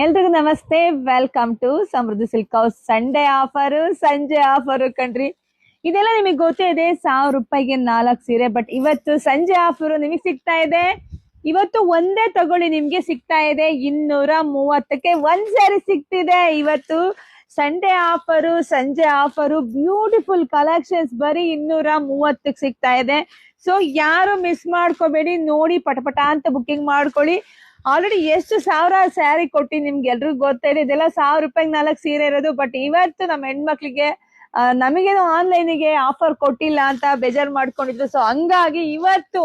ಎಲ್ರಿಗೂ ನಮಸ್ತೆ. Welcome to Samruddhi silk house. Sunday offer, ಸಂಜೆ ಆಫರ್ ಕಣ್ರಿ. ಇದೆಲ್ಲ ನಿಮಗೆ ಗೊತ್ತೇ ಇದೆ, 1000 ರೂಪಾಯಿಗೆ 4 ಸೀರೆ. ಬಟ್ ಇವತ್ತು ಸಂಜೆ ಆಫರ್ ನಿಮಗೆ ಸಿಗ್ತಾ ಇದೆ. ಇವತ್ತು ಒಂದೇ ತಗೊಳ್ಳಿ, ನಿಮ್ಗೆ ಸಿಗ್ತಾ ಇದೆ 230ಕ್ಕೆ ಒಂದ್ ಸ್ಯಾರಿ ಸಿಗ್ತಿದೆ. ಇವತ್ತು ಸಂಡೇ ಆಫರು, ಸಂಜೆ ಆಫರು, ಬ್ಯೂಟಿಫುಲ್ ಕಲೆಕ್ಷನ್ಸ್ ಬರೀ 230ಕ್ಕೆ ಸಿಗ್ತಾ ಇದೆ. ಸೊ ಯಾರು ಮಿಸ್ ಮಾಡ್ಕೋಬೇಡಿ, ನೋಡಿ ಪಟಪಟ ಅಂತ ಬುಕ್ಕಿಂಗ್ ಮಾಡ್ಕೊಳ್ಳಿ. ಆಲ್ರೆಡಿ ಎಷ್ಟು ಸಾವಿರ ಸ್ಯಾರಿ ಕೊಟ್ಟಿ ನಿಮ್ಗೆ ಎಲ್ರಿಗೂ ಗೊತ್ತಾ ಇದೆ. ಇದೆಲ್ಲ 1000 ರೂಪಾಯಿಗೆ 4 ಸೀರೆ ಇರೋದು. ಬಟ್ ಇವತ್ತು ನಮ್ಮ ಹೆಣ್ಮಕ್ಳಿಗೆ ನಮಗೇನು ಆನ್ಲೈನಿಗೆ ಆಫರ್ ಕೊಟ್ಟಿಲ್ಲ ಅಂತ ಬೇಜಾರ್ ಮಾಡ್ಕೊಂಡಿದ್ರು. ಸೊ ಹಂಗಾಗಿ ಇವತ್ತು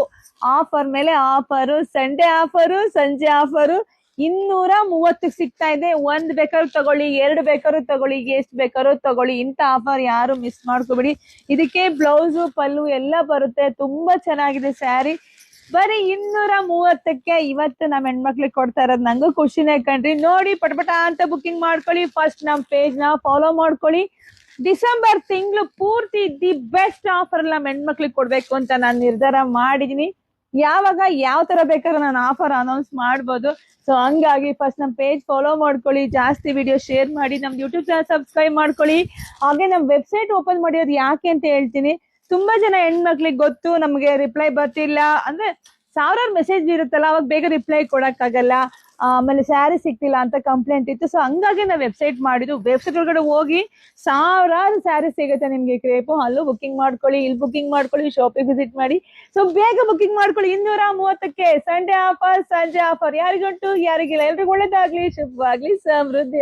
ಆಫರ್ ಮೇಲೆ ಆಫರು, ಸಂಡೇ ಆಫರು, ಸಂಜೆ ಆಫರು 230ಕ್ಕೆ ಸಿಗ್ತಾ ಇದೆ. ಒಂದ್ ಬೇಕಾದ್ರೂ ತಗೊಳ್ಳಿ, 2 ಬೇಕಾದ್ರೂ ತಗೊಳ್ಳಿ, ಎಷ್ಟು ಬೇಕಾದ್ರೂ ತಗೊಳ್ಳಿ. ಇಂಥ ಆಫರ್ ಯಾರು ಮಿಸ್ ಮಾಡ್ಕೋಬೇಡಿ. ಇದಕ್ಕೆ ಬ್ಲೌಸು ಪಲ್ಲು ಎಲ್ಲ ಬರುತ್ತೆ. ತುಂಬಾ ಚೆನ್ನಾಗಿದೆ ಸ್ಯಾರಿ. ಬರೀ 230ಕ್ಕೆ ಇವತ್ತು ನಮ್ಮ ಹೆಣ್ಮಕ್ಳಿಗೆ ಕೊಡ್ತಾ ಇರೋದು ನಂಗೂ ಖುಷಿನೇ ಕಣ್ರಿ. ನೋಡಿ ಪಟಪಟ ಅಂತ ಬುಕ್ಕಿಂಗ್ ಮಾಡ್ಕೊಳ್ಳಿ. ಫಸ್ಟ್ ನಮ್ ಪೇಜ್ ನ ಫಾಲೋ ಮಾಡ್ಕೊಳ್ಳಿ. ಡಿಸೆಂಬರ್ ತಿಂಗಳು ಪೂರ್ತಿ ದಿ ಬೆಸ್ಟ್ ಆಫರ್ ನಮ್ಮ ಹೆಣ್ಮಕ್ಳಿಗೆ ಕೊಡ್ಬೇಕು ಅಂತ ನಾನು ನಿರ್ಧಾರ ಮಾಡಿದೀನಿ. ಯಾವಾಗ ಯಾವ ತರ ಬೇಕಾದ್ರೂ ನಾನು ಆಫರ್ ಅನೌನ್ಸ್ ಮಾಡ್ಬೋದು. ಸೊ ಹಂಗಾಗಿ ಫಸ್ಟ್ ನಮ್ ಪೇಜ್ ಫಾಲೋ ಮಾಡ್ಕೊಳ್ಳಿ, ಜಾಸ್ತಿ ವಿಡಿಯೋ ಶೇರ್ ಮಾಡಿ, ನಮ್ ಯೂಟ್ಯೂಬ್ ಚಾನಲ್ ಸಬ್ಸ್ಕ್ರೈಬ್ ಮಾಡ್ಕೊಳ್ಳಿ. ಹಾಗೆ ನಮ್ ವೆಬ್ಸೈಟ್ ಓಪನ್ ಮಾಡಿರೋದು ಯಾಕೆ ಅಂತ ಹೇಳ್ತೀನಿ. ತುಂಬಾ ಜನ ಹೆಣ್ಮಕ್ಳಿಗೆ ಗೊತ್ತು ನಮ್ಗೆ ರಿಪ್ಲೈ ಬರ್ತಿಲ್ಲ ಅಂದ್ರೆ, ಸಾವಿರಾರು ಮೆಸೇಜ್ ಇರುತ್ತಲ್ಲ, ಅವಾಗ ಬೇಗ ರಿಪ್ಲೈ ಕೊಡಕ್ ಆಗಲ್ಲ, ಆಮೇಲೆ ಸ್ಯಾರಿ ಸಿಗ್ತಿಲ್ಲ ಅಂತ ಕಂಪ್ಲೇಂಟ್ ಇತ್ತು. ಸೊ ಹಂಗಾಗಿ ನಾವು ವೆಬ್ಸೈಟ್ ಮಾಡಿದ್ದು. ವೆಬ್ಸೈಟ್ ಒಳಗಡೆ ಹೋಗಿ ಸಾವಿರಾರು ಸ್ಯಾರಿ ಸಿಗುತ್ತೆ ನಿಮ್ಗೆ. ಕ್ರೇಪು ಅಲ್ಲೂ ಬುಕ್ಕಿಂಗ್ ಮಾಡ್ಕೊಳ್ಳಿ, ಇಲ್ಲಿ ಬುಕ್ಕಿಂಗ್ ಮಾಡ್ಕೊಳ್ಳಿ, ಶಾಪಿಗೆ ವಿಸಿಟ್ ಮಾಡಿ. ಸೊ ಬೇಗ ಬುಕ್ಕಿಂಗ್ ಮಾಡ್ಕೊಳ್ಳಿ. 230ಕ್ಕೆ ಸಂಡೇ ಆಫರ್, ಸಂಜೆ ಆಫರ್. ಯಾರಿಗಂಟು ಯಾರಿಗಿಲ್ಲ, ಎಲ್ರಿಗೂ ಒಳ್ಳೇದಾಗ್ಲಿ, ಶುಭವಾಗ್ಲಿ, ಸಮೃದ್ಧಿ.